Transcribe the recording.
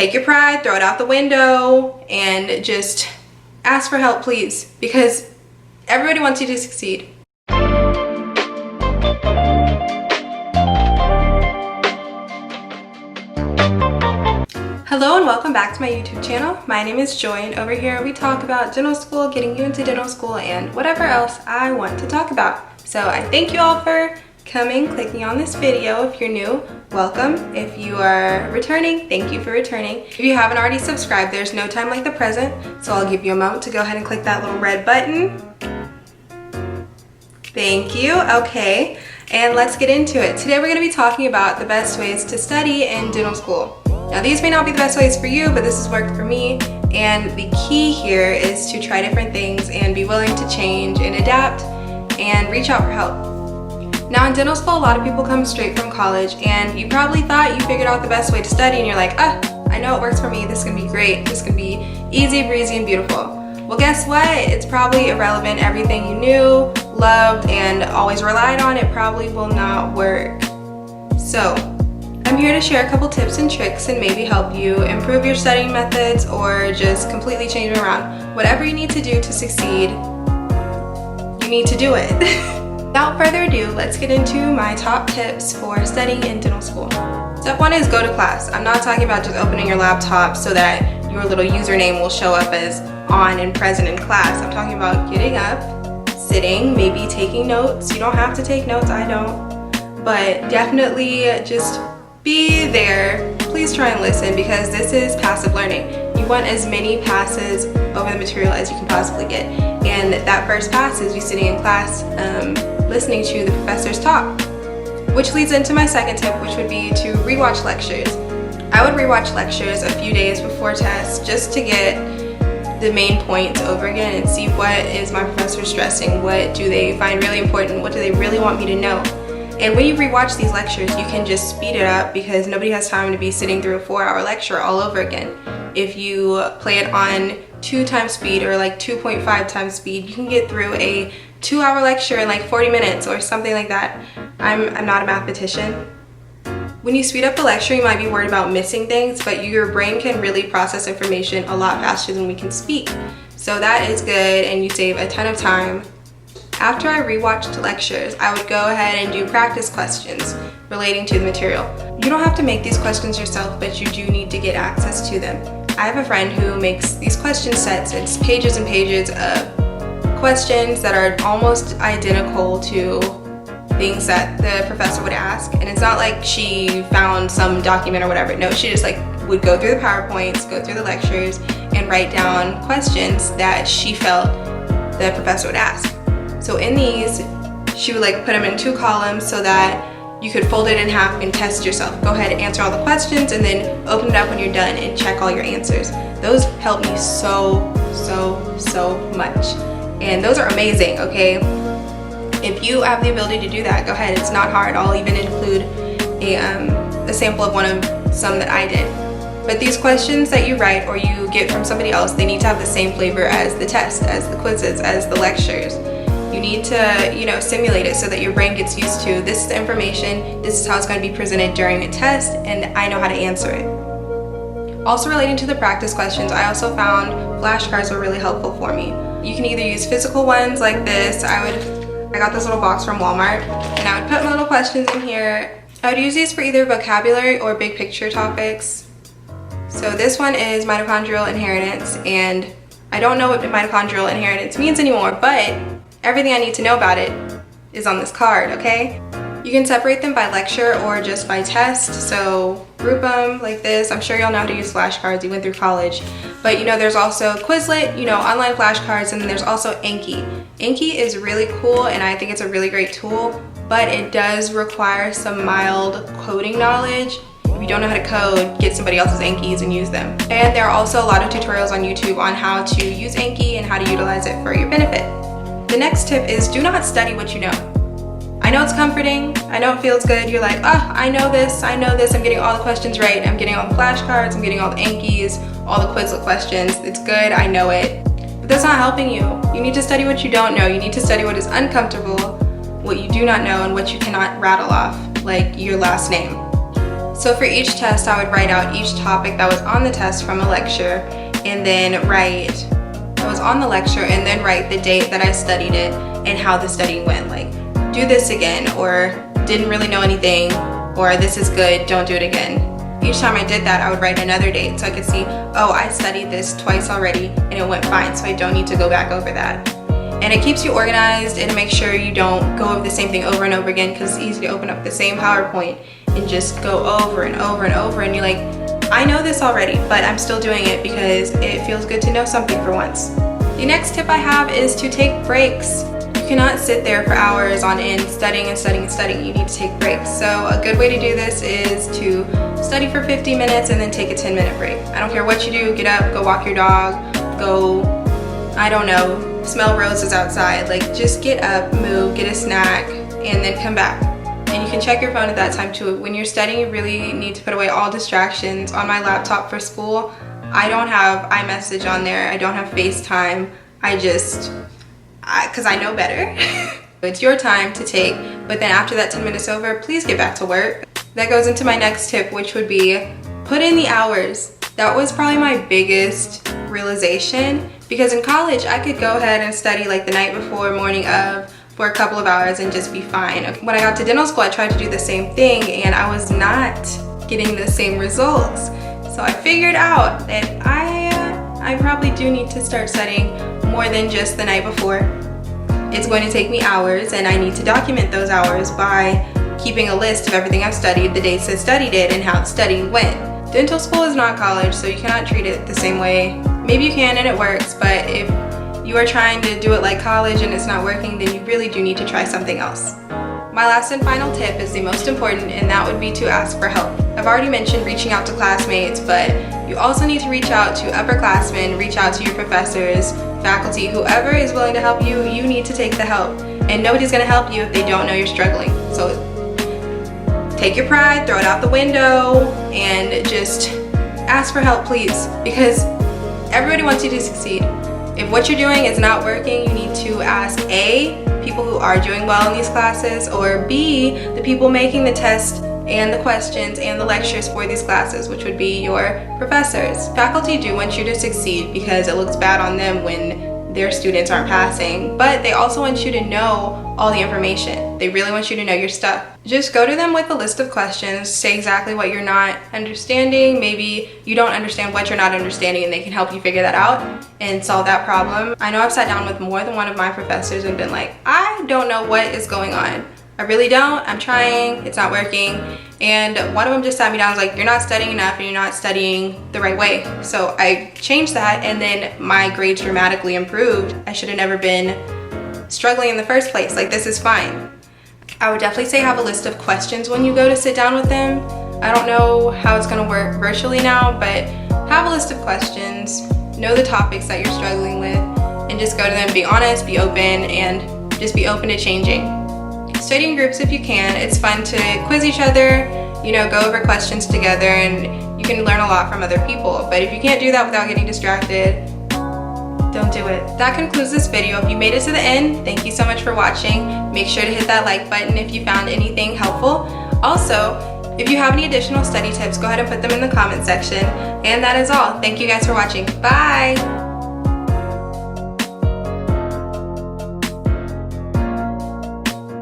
take your pride, throw it out the window, and just ask for help, please, because everybody wants you to succeed. Hello and welcome back to my YouTube channel. My name is Joy, and over here we talk about dental school, getting you into dental school, and whatever else I want to talk about. So I thank you all for coming, clicking on this video. If you're new, welcome. If you are returning, thank you for returning. If you haven't already subscribed, there's no time like the present, so I'll give you a moment to go ahead and click that little red button. Thank you. Okay, and let's get into it. Today we're going to be talking about the best ways to study in dental school. Now these may not be the best ways for you, but this has worked for me, and the key here is to try different things and be willing to change and adapt and reach out for help. Now in dental school, a lot of people come straight from college, and you probably thought you figured out the best way to study, and you're like, I know it works for me, this is gonna be great, this is gonna be easy, breezy, and beautiful. Well, guess what? It's probably irrelevant. Everything you knew, loved, and always relied on, it probably will not work. So I'm here to share a couple tips and tricks and maybe help you improve your studying methods or just completely change them around. Whatever you need to do to succeed, you need to do it. Without further ado, let's get into my top tips for studying in dental school. Step one is go to class. I'm not talking about just opening your laptop so that your little username will show up as on and present in class. I'm talking about getting up, sitting, maybe taking notes. You don't have to take notes, I don't, but definitely just be there. Please try and listen, because this is passive learning. You want as many passes over the material as you can possibly get, and that first pass is you sitting in class listening to the professors talk, which leads into my second tip, which would be to rewatch lectures. I would rewatch lectures a few days before tests just to get the main points over again and see what is my professor stressing, what do they find really important, what do they really want me to know. And when you rewatch these lectures, you can just speed it up, because nobody has time to be sitting through a 4-hour lecture all over again. If you play it on 2 times speed or like 2.5 times speed, you can get through a 2-hour lecture in like 40 minutes or something like that. I'm not a mathematician. When you speed up the lecture, you might be worried about missing things, but your brain can really process information a lot faster than we can speak. So that is good, and you save a ton of time. After I rewatched lectures, I would go ahead and do practice questions relating to the material. You don't have to make these questions yourself, but you do need to get access to them. I have a friend who makes these question sets. It's pages and pages of questions that are almost identical to things that the professor would ask. And it's not like she found some document or whatever. No, she just would go through the PowerPoints, go through the lectures, and write down questions that she felt the professor would ask. So in these, she would put them in 2 columns so that you could fold it in half and test yourself. Go ahead and answer all the questions, and then open it up when you're done and check all your answers. Those help me so much. And those are amazing, okay? If you have the ability to do that, go ahead. It's not hard. I'll even include a sample of some that I did. But these questions that you write or you get from somebody else, they need to have the same flavor as the test, as the quizzes, as the lectures. You need to, simulate it so that your brain gets used to, this is the information, this is how it's going to be presented during a test, and I know how to answer it. Also relating to the practice questions, I also found flashcards were really helpful for me. You can either use physical ones like this. I got this little box from Walmart, and I would put my little questions in here. I would use these for either vocabulary or big picture topics. So this one is mitochondrial inheritance, and I don't know what mitochondrial inheritance means anymore, but everything I need to know about it is on this card, okay? You can separate them by lecture or just by test, so group them like this. I'm sure y'all know how to use flashcards, you went through college. But there's also Quizlet, online flashcards, and then there's also Anki. Anki is really cool, and I think it's a really great tool, but it does require some mild coding knowledge. If you don't know how to code, get somebody else's Ankis and use them. And there are also a lot of tutorials on YouTube on how to use Anki and how to utilize it for your benefit. The next tip is do not study what you know. I know it's comforting, I know it feels good, you're like, I know this, I'm getting all the questions right, I'm getting all the flashcards, I'm getting all the Ankis, all the Quizlet questions, it's good, I know it. But that's not helping you. You need to study what you don't know, you need to study what is uncomfortable, what you do not know, and what you cannot rattle off, like your last name. So for each test, I would write out each topic that was on the test from a lecture, and then write the date that I studied it and how the studying went. Like, do this again, or didn't really know anything, or this is good, don't do it again. Each time I did that, I would write another date so I could see, oh, I studied this twice already and it went fine, so I don't need to go back over that. And it keeps you organized, and it makes sure you don't go over the same thing over and over again, because it's easy to open up the same PowerPoint and just go over and over and over, and you're like, I know this already, but I'm still doing it because it feels good to know something for once. The next tip I have is to take breaks. You cannot sit there for hours on end studying and studying and studying. You need to take breaks. So a good way to do this is to study for 50 minutes and then take a 10-minute break. I don't care what you do, get up, go walk your dog, go, I don't know, smell roses outside. Like, just get up, move, get a snack, and then come back. And you can check your phone at that time too. When you're studying, you really need to put away all distractions. On my laptop for school, I don't have iMessage on there, I don't have FaceTime. Because I know better. It's your time to take, but then after that 10 minutes over, please get back to work. That goes into my next tip, which would be put in the hours. That was probably my biggest realization, because in college I could go ahead and study like the night before, morning of, for a couple of hours and just be fine. When I got to dental school, I tried to do the same thing and I was not getting the same results. So I figured out that I probably do need to start studying more than just the night before. It's going to take me hours, and I need to document those hours by keeping a list of everything I've studied, the dates I studied it, and how the studying went. Dental school is not college, so you cannot treat it the same way. Maybe you can and it works, but if you are trying to do it like college and it's not working, then you really do need to try something else. My last and final tip is the most important, and that would be to ask for help. I've already mentioned reaching out to classmates, but you also need to reach out to upperclassmen, reach out to your professors, faculty, whoever is willing to help you. You need to take the help, and nobody's going to help you if they don't know you're struggling. So take your pride, throw it out the window, and just ask for help, please, because everybody wants you to succeed. If what you're doing is not working, you need to ask A, people who are doing well in these classes, or B, the people making the test and the questions and the lectures for these classes, which would be your professors. Faculty do want you to succeed because it looks bad on them when their students aren't passing, but they also want you to know all the information. They really want you to know your stuff. Just go to them with a list of questions, say exactly what you're not understanding. Maybe you don't understand what you're not understanding, and they can help you figure that out and solve that problem. I know I've sat down with more than one of my professors and been like, I don't know what is going on. I really don't. I'm trying, it's not working. And one of them just sat me down and was like, you're not studying enough and you're not studying the right way. So I changed that, and then my grades dramatically improved. I should have never been struggling in the first place. Like, this is fine. I would definitely say have a list of questions when you go to sit down with them. I don't know how it's gonna work virtually now, but have a list of questions, know the topics that you're struggling with, and just go to them, be honest, be open, and just be open to changing. Study in groups if you can. It's fun to quiz each other, you know, go over questions together, and you can learn a lot from other people. But if you can't do that without getting distracted, don't do it. That concludes this video. If you made it to the end, thank you so much for watching. Make sure to hit that like button if you found anything helpful. Also, if you have any additional study tips, go ahead and put them in the comment section. And that is all. Thank you guys for watching. Bye!